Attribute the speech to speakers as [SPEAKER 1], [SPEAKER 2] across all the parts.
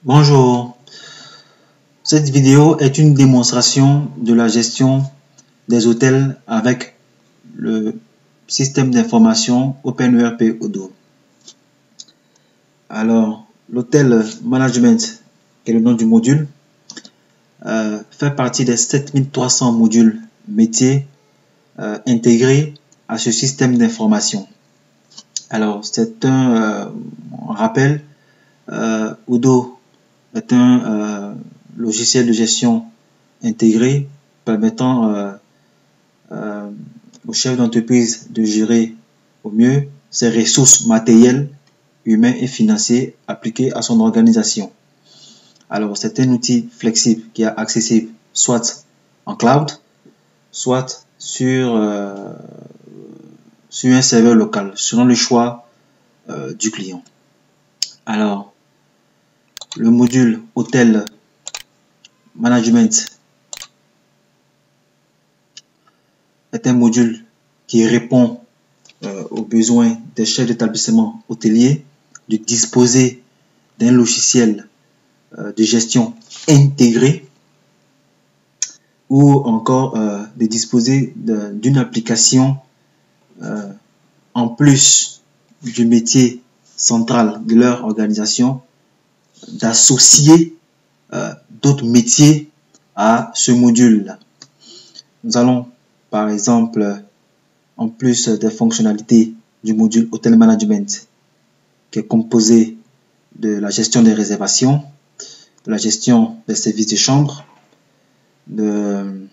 [SPEAKER 1] Bonjour, cette vidéo est une démonstration de la gestion des hôtels avec le système d'information OpenERP Odoo. Alors, l'hôtel management, qui est le nom du module, fait partie des 7300 modules métiers intégrés à ce système d'information. Alors, c'est un rappel, Odoo est un logiciel de gestion intégré permettant au chef d'entreprise de gérer au mieux ses ressources matérielles, humaines et financières appliquées à son organisation. Alors, c'est un outil flexible qui est accessible soit en cloud, soit sur un serveur local, selon le choix du client. Alors, le module Hôtel Management est un module qui répond aux besoins des chefs d'établissement hôtelier de disposer d'un logiciel de gestion intégré ou encore de disposer d'une application en plus du métier central de leur organisation, d'associer d'autres métiers à ce module-là. Nous allons, par exemple, en plus des fonctionnalités du module Hotel Management, qui est composé de la gestion des réservations, de la gestion des services de chambre, de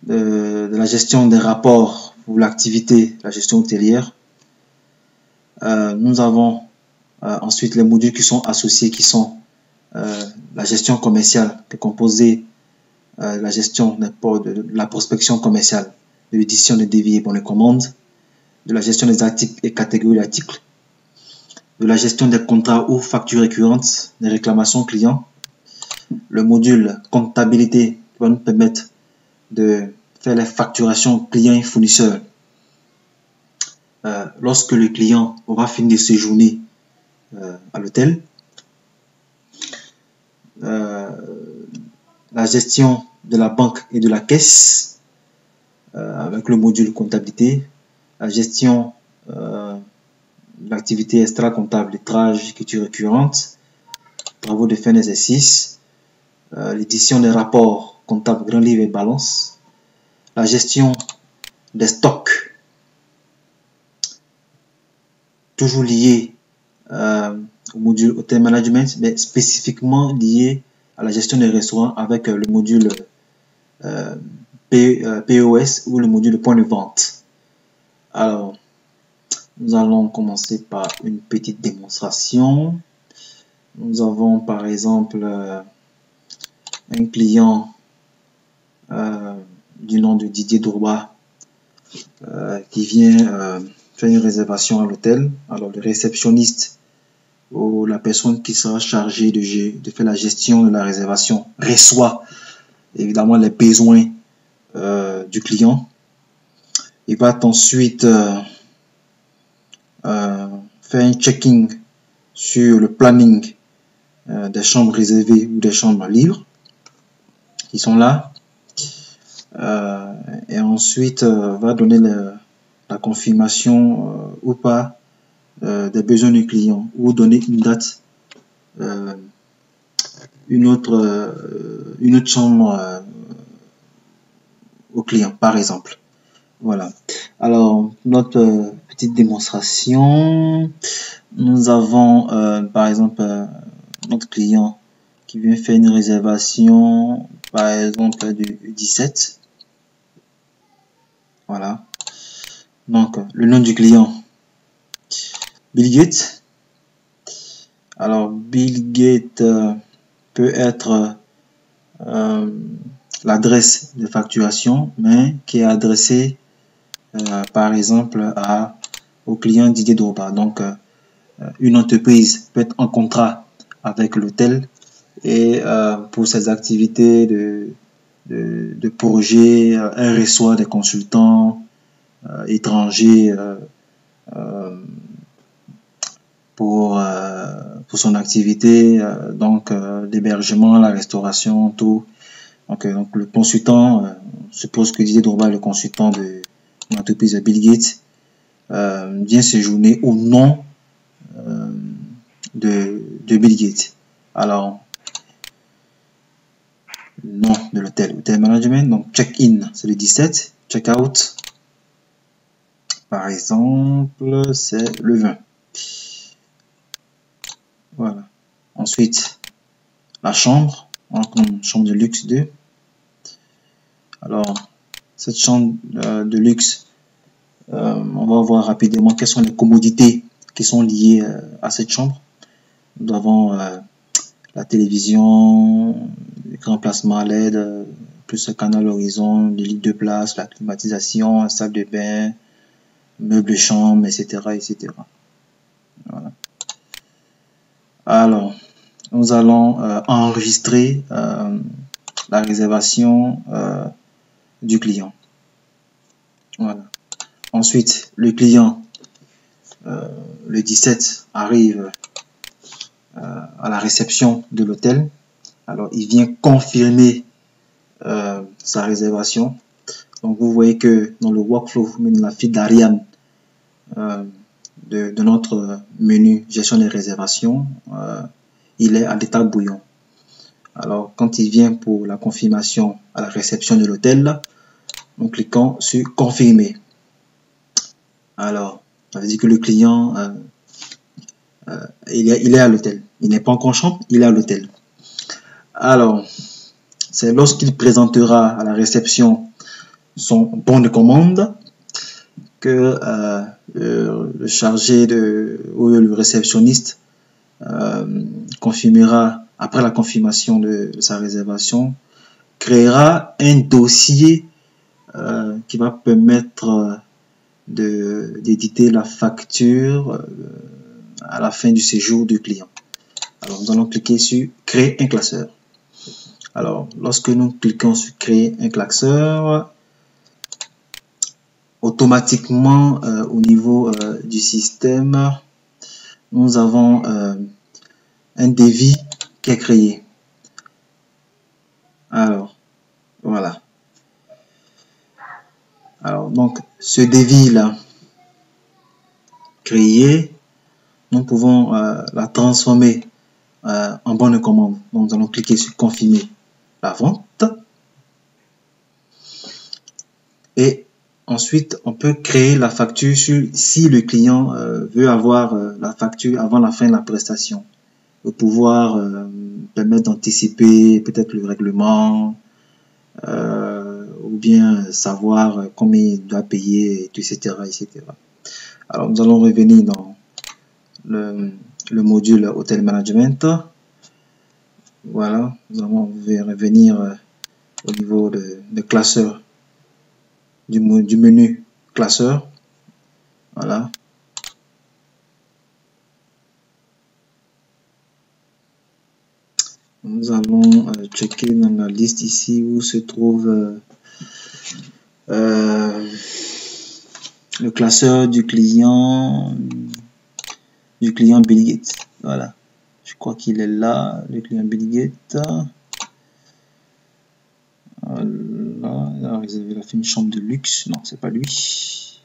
[SPEAKER 1] la gestion des rapports pour l'activité, la gestion hôtelière. Nous avons ensuite les modules qui sont associés, qui sont la gestion commerciale, qui est composée de la gestion de la prospection commerciale, de l'édition de devis et bons de commande, de la gestion des articles et catégories d'articles, de la gestion des contrats ou factures récurrentes, des réclamations clients, le module comptabilité qui va nous permettre de faire les facturations clients et fournisseurs lorsque le client aura fini de séjourner à l'hôtel. La gestion de la banque et de la caisse avec le module comptabilité, la gestion de l'activité extra-comptable, lettrage, écriture récurrente, travaux de fin d'exercice, l'édition des rapports comptables, grand livre et balance, la gestion des stocks, toujours lié au module Hotel Management, mais spécifiquement lié à la gestion des restaurants avec le module POS ou le module point de vente. Alors, nous allons commencer par une petite démonstration. Nous avons par exemple un client du nom de Didier Dourba qui vient faire une réservation à l'hôtel. Alors, le réceptionniste ou la personne qui sera chargée de faire la gestion de la réservation reçoit évidemment les besoins du client. Il va ensuite faire un checking sur le planning des chambres réservées ou des chambres libres qui sont là. Et ensuite va donner la confirmation ou pas des besoins du client ou donner une date, une autre chambre au client par exemple. Voilà. Alors, notre petite démonstration, nous avons par exemple notre client qui vient faire une réservation par exemple du 17. Voilà. Donc, le nom du client, Bill Gates. Alors, Bill Gates peut être l'adresse de facturation, mais qui est adressée par exemple au client Didier Dourba. Donc, une entreprise peut être en contrat avec l'hôtel et pour ses activités de projet, elle reçoit des consultants étrangers pour son activité, donc l'hébergement, la restauration, tout. Donc le consultant, on suppose que Didier Drogba, le consultant de l'entreprise Bill Gates, vient séjourner au nom de Bill Gates. Alors, le nom de l'hôtel, Hotel Management, donc check-in, c'est le 17, check-out, par exemple, c'est le 20. Voilà. Ensuite, la chambre, chambre de luxe 2. Alors, cette chambre de luxe, on va voir rapidement quelles sont les commodités qui sont liées à cette chambre. Nous avons la télévision, l'écran plasma à LED, plus un canal horizon, les lits de place, la climatisation, la salle de bain, meubles de chambre, etc., etc. Voilà. Alors, nous allons enregistrer la réservation du client. Voilà. Ensuite, le client, le 17, arrive à la réception de l'hôtel. Alors, il vient confirmer sa réservation. Donc, vous voyez que dans le workflow, dans la file d'Ariane de notre menu gestion des réservations, il est à l'état bouillon. Alors, quand il vient pour la confirmation à la réception de l'hôtel, nous cliquons sur confirmer. Alors, ça veut dire que le client, il est à l'hôtel. Il n'est pas encore en chambre, il est à l'hôtel. Alors, c'est lorsqu'il présentera à la réception son bon de commande que le chargé ou le réceptionniste confirmera, après la confirmation de sa réservation, créera un dossier qui va permettre d'éditer la facture à la fin du séjour du client. Alors, nous allons cliquer sur créer un classeur. Alors, lorsque nous cliquons sur créer un classeur, automatiquement au niveau du système, nous avons un devis qui est créé. Alors, voilà. Alors, donc, ce devis-là, créé, nous pouvons la transformer en bon de commande. Donc, nous allons cliquer sur confirmer la vente. Et ensuite, on peut créer la facture si le client veut avoir la facture avant la fin de la prestation. Pour pouvoir permettre d'anticiper peut-être le règlement, ou bien savoir combien il doit payer, etc., etc. Alors, nous allons revenir dans le module Hotel Management. Voilà, nous allons revenir au niveau de classeur, du menu classeur. Voilà. Nous allons checker dans la liste ici où se trouve le classeur du client Bill Gates. Voilà, je crois qu'il est là, le client Bill Gates. Voilà, il a réservé une chambre de luxe. Non, c'est pas lui.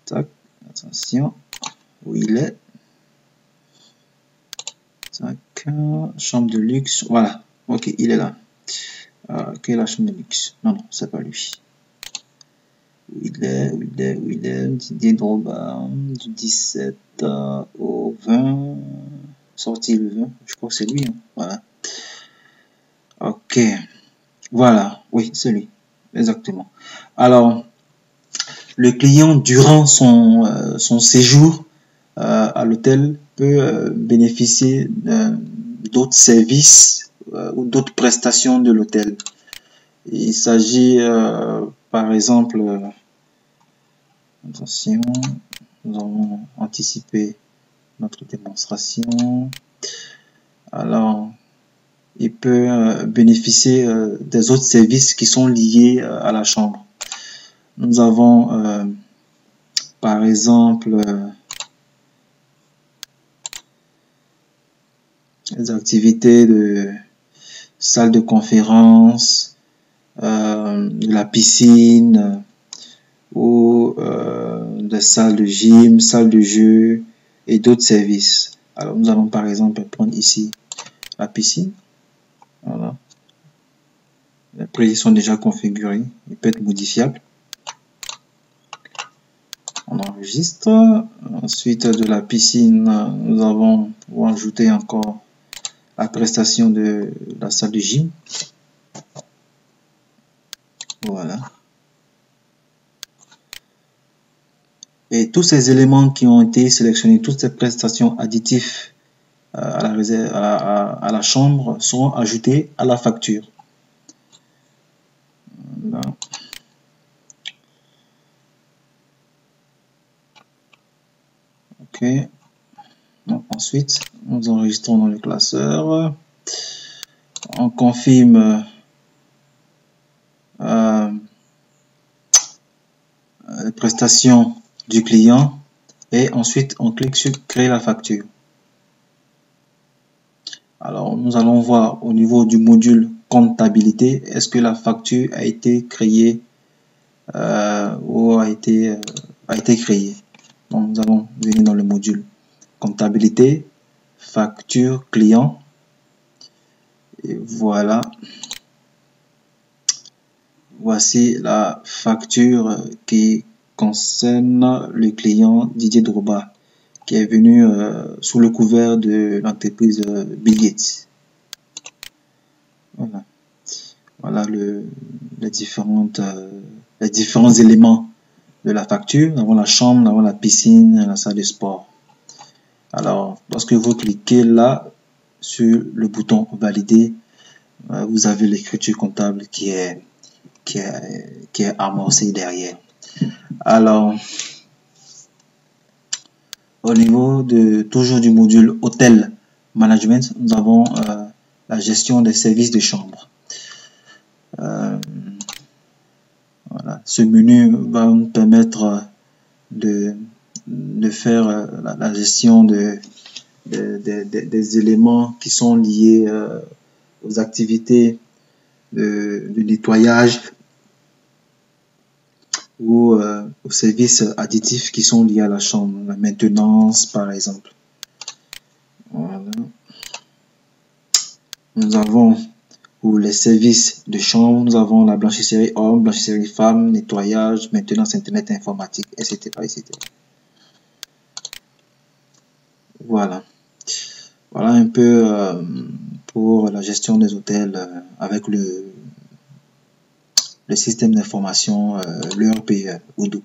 [SPEAKER 1] Tac, attention, où il est. Tac, chambre de luxe. Voilà, ok, il est là. Ok, la chambre de luxe. Non, non, c'est pas lui. Où il est, Didier Drogba, du 17 au 20, sorti le 20, je crois que c'est lui, hein. Voilà. Ok, voilà, oui, c'est lui, exactement. Alors, le client, durant son séjour à l'hôtel, peut bénéficier d'autres services ou d'autres prestations de l'hôtel. Il s'agit, par exemple, attention, nous allons anticiper notre démonstration. Alors, il peut bénéficier des autres services qui sont liés à la chambre. Nous avons, par exemple, les activités de salle de conférence, de la piscine ou des salles de gym, salles de jeu et d'autres services. Alors nous allons par exemple prendre ici la piscine. Voilà. Les prix sont déjà configurés, il peut être modifiable. On enregistre. Ensuite de la piscine, nous avons pour ajouter encore la prestation de la salle de gym. Voilà. Et tous ces éléments qui ont été sélectionnés, toutes ces prestations additives à la chambre seront ajoutés à la facture. Voilà. Ok. Donc, ensuite, nous enregistrons dans le classeur. On confirme les prestations du client et ensuite on clique sur créer la facture. Alors nous allons voir au niveau du module comptabilité, est-ce que la facture a été créée ou a été créée. Donc nous allons venir dans le module comptabilité, facture client et voilà. Voici la facture qui concerne le client Didier Drogba qui est venu sous le couvert de l'entreprise Bill Gates. Voilà, voilà les différents éléments de la facture. Nous avons la chambre, nous avons la piscine, la salle de sport. Alors, lorsque vous cliquez là sur le bouton valider, vous avez l'écriture comptable qui est amorcée derrière. Alors, au niveau toujours du module hôtel management, nous avons la gestion des services de chambre. Voilà. Ce menu va nous permettre de faire la gestion des éléments qui sont liés aux activités de nettoyage ou aux services additifs qui sont liés à la chambre, la maintenance par exemple. Voilà. Nous avons pour les services de chambre, nous avons la blanchisserie homme, blanchisserie femme, nettoyage, maintenance internet informatique, etc. etc. Voilà. Voilà un peu pour la gestion des hôtels avec le système d'information, l'ERP Odoo.